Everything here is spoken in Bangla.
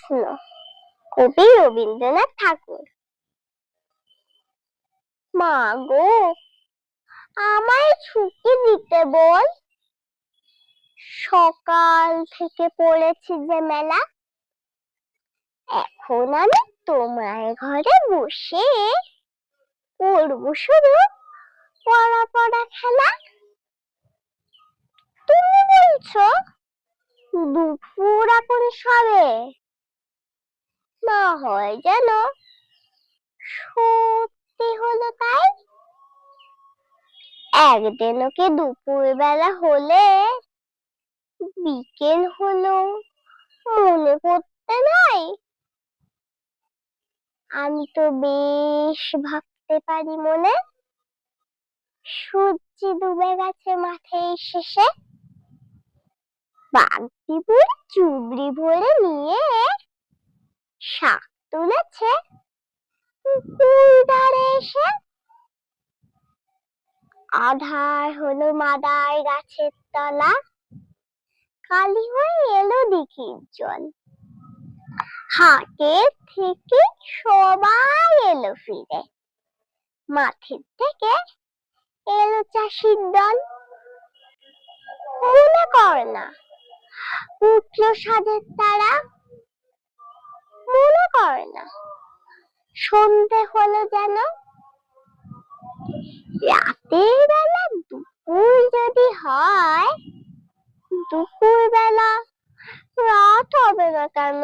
প্রশ্ন। কবি রবীন্দ্রনাথ ঠাকুর। মা গো, আমায় ছুটি দিতে বল, সকাল থেকে পড়েছি যে মেলা। এখন আমি তোমার ঘরে বসে করবো শুধু পড়া পড়া খেলা। তুমি বলছো দুপুর এখন সবে, না হয় যেন সত্যি হলো তাই। একদিনও কি দুপুর বেলা হলে বিকেল হলো মনে পড়তে নাই? আমি তো বেশ ভাবতে পারি মনে, সূর্য ডুবে গেছে মাঠের শেষে। বাগদিপুর চুবড়ি ভরে নিয়ে শাক তুলেছে পুকুর ধারে এসে। আধার হলো মাদার গাছের তলা, কালি হয়ে এলো দিঘির জল। হাটের থেকে সবাই এলো ফিরে, মাঠের থেকে এলো চাষির দল। মনে কর না উঠলো সাজের তারা, মনে কর না সন্ধে হলো যেন। রাতের বেলা দুপুর যদি হয়, দুপুর বেলা রাত হবে না কেন?